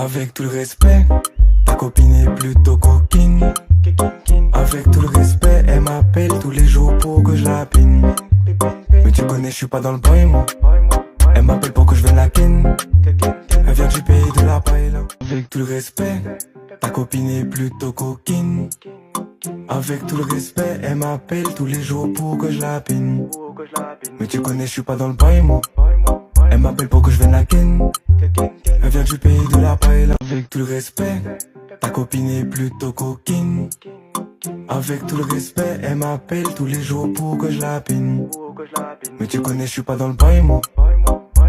Avec tout le respect, ta copine est plutôt coquine. Avec tout le respect, elle m'appelle tous les jours pour que je la pine. Mais tu connais, je suis pas dans le bain, moi. Elle m'appelle pour que je vienne la ken. Elle vient du pays de la paella. Avec tout le respect, ta copine est plutôt coquine. Avec tout le respect, elle m'appelle tous les jours pour que je la pine. Mais tu connais, je suis pas dans le bain, moi. Elle m'appelle pour que je vienne la ken. Elle vient du pays de la paella. Avec tout le respect, ta copine est plutôt coquine. Avec tout le respect, elle m'appelle tous les jours pour que je la pine. Mais tu connais, je suis pas dans le bain, moi.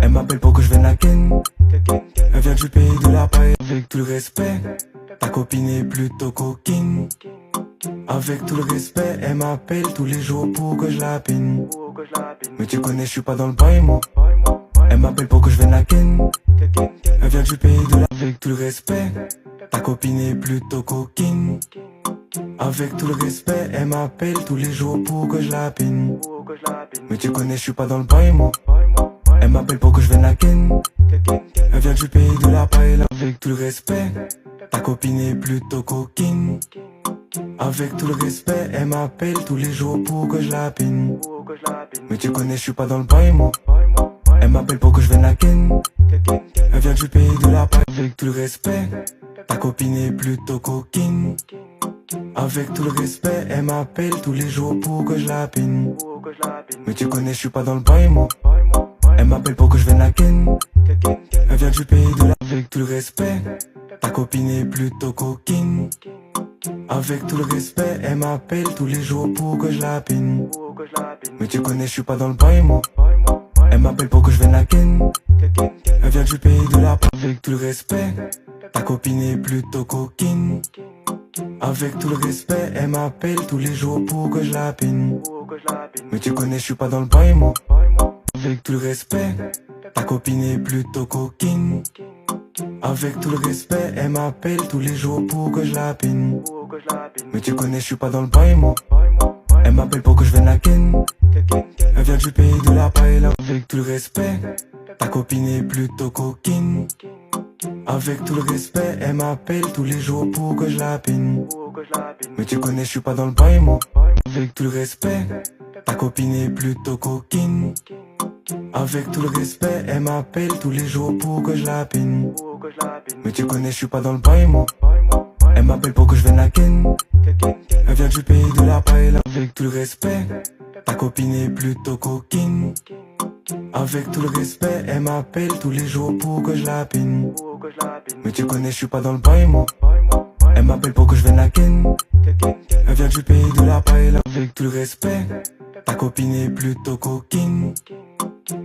Elle m'appelle pour que je vienne la ken. Elle vient du pays de la paella. Avec tout le respect, ta copine est plutôt coquine. Avec tout le respect, elle m'appelle tous les jours pour que je la pine. Mais tu connais, je suis pas dans le bain, moi. Elle m'appelle pour que je vienne la ken. Elle vient du pays de la... Avec tout le respect, ta copine est plutôt coquine. Avec tout le respect, elle m'appelle tous les jours pour que je la pine. Mais tu connais, je suis pas dans le bain, moi. Elle m'appelle pour que je vienne la ken. Elle vient du pays de la paella. Avec tout le respect, ta copine est plutôt coquine. Avec tout le respect, elle m'appelle tous les jours pour que je la pine. Mais tu connais, je suis pas dans le bain, moi. Elle m'appelle pour que je vienne la ken. Elle vient du pays de la paella. Avec tout le respect, ta copine est plutôt coquine. Avec tout le respect, elle m'appelle tous les jours pour que je la pine. Mais tu connais, je suis pas dans le bain, moi. Elle m'appelle pour que je vienne la ken. Elle vient du pays de la... Avec tout le respect, ta copine est plutôt coquine. Avec tout le respect, elle m'appelle tous les jours pour que je la pine. Mais tu connais, je suis pas dans le bain, moi. Elle m'appelle pour que je vienne la ken. Elle vient du pays de la... Avec tout le respect, ta copine est plutôt coquine. Avec tout le respect, elle m'appelle tous les jours pour que je la pine. Mais tu connais, je suis pas dans le bain, moi. Avec tout le respect, ta copine est plutôt coquine. Avec tout le respect, elle m'appelle tous les jours pour que je la pine. Mais tu connais, je suis pas dans le bain, moi. Elle m'appelle pour que je vienne la ken. Elle vient du pays de la paella. Avec tout le respect, ta copine est plutôt coquine. Avec tout le respect, elle m'appelle tous les jours pour que je la pine. Mais tu connais, je suis pas dans le bain, moi. Avec tout le respect, ta copine est plutôt coquine. Avec tout le respect, elle m'appelle tous les jours pour que je la pine. Mais tu connais, je suis pas dans le bain, moi. Elle m'appelle pour que je vienne la ken. Elle vient du pays de la paella. Avec tout le respect, ta copine est plutôt coquine. Avec tout le respect, elle m'appelle tous les jours pour que je la pine. Mais tu connais, je suis pas dans le bain, moi. Elle m'appelle pour que je vienne la ken. Elle vient du pays de la paella. Avec tout le respect, ta copine est plutôt coquine.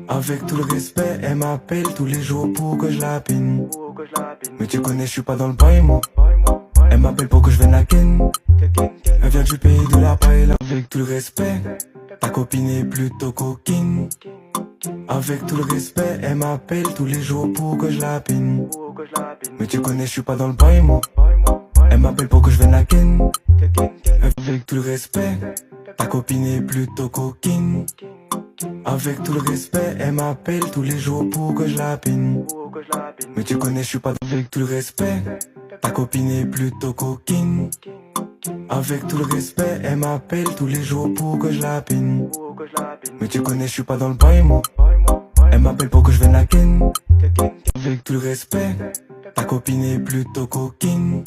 Avec tout le respect, elle m'appelle tous les jours pour que je la pine. Mais tu connais, je suis pas dans le bain, moi. Elle m'appelle pour que je vienne la ken. Elle vient du pays de la paella. Avec tout le respect, ta copine est plutôt coquine. Avec tout le respect, elle m'appelle tous les jours pour que je la pine. Mais tu connais, je suis pas dans le bain, moi. Elle m'appelle pour que je vienne la ken. Avec tout le respect, ta copine est plutôt coquine. Avec tout le respect, elle m'appelle tous les jours pour que je la pine. Mais tu connais, je suis pas... Avec tout le respect, ta copine est plutôt coquine. Avec tout le respect, elle m'appelle tous les jours pour que je la pine. Mais tu connais, je suis pas dans le bain, moi. Elle m'appelle pour que je vienne la ken. Avec tout le respect, ta copine est plutôt coquine.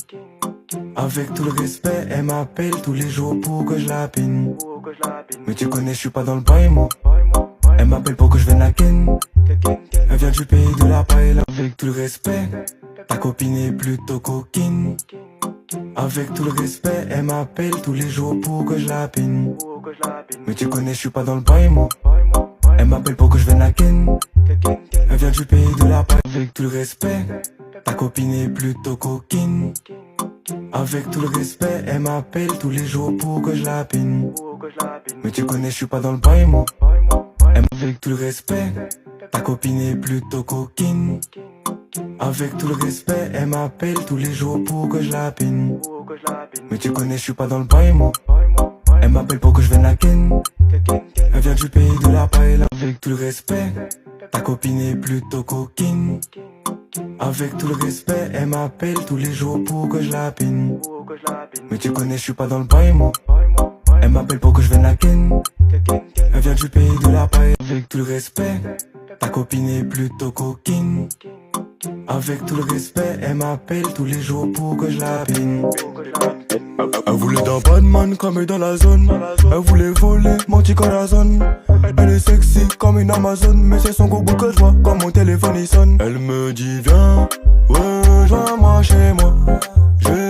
Avec tout le respect, elle m'appelle tous les jours pour que je la pine. Mais tu connais, je suis pas dans le bain, moi. Elle m'appelle pour que je vienne la ken. Elle vient du pays de la paella. Avec tout le respect, ta copine est plutôt coquine. Avec tout le respect, elle m'appelle tous les jours pour que je la pine. Mais tu connais, je suis pas dans le bain, moi. Elle m'appelle pour que je vienne la ken. Elle vient du pays de la paella. Avec tout le respect, ta copine est plutôt coquine. Avec tout le respect, elle m'appelle tous les jours pour que je la pine. Mais tu connais, je suis pas dans le bain, moi. Avec tout le respect, ta copine est plutôt coquine. Avec tout le respect, elle m'appelle tous les jours pour que je la pine. Mais tu connais, je suis pas dans le bain, moi. Elle m'appelle pour que je vienne la ken. Elle vient du pays de la paella. Avec tout le respect, ta copine est plutôt coquine. Avec tout le respect, elle m'appelle tous les jours pour que je la pine. Mais tu connais, je suis pas dans le bail, moi. Elle m'appelle pour que je vienne la ken. Elle vient du pays de la paille. Avec tout le respect, ta copine est plutôt coquine. Avec tout le respect, elle m'appelle tous les jours pour que je la pine. Elle voulait d'un badman comme dans la zone. Elle voulait voler mon petit corazon. Elle est sexy comme une Amazon. Mais c'est son gros bout que je vois quand mon téléphone il sonne. Elle me dit viens, rejoins-moi chez moi. Je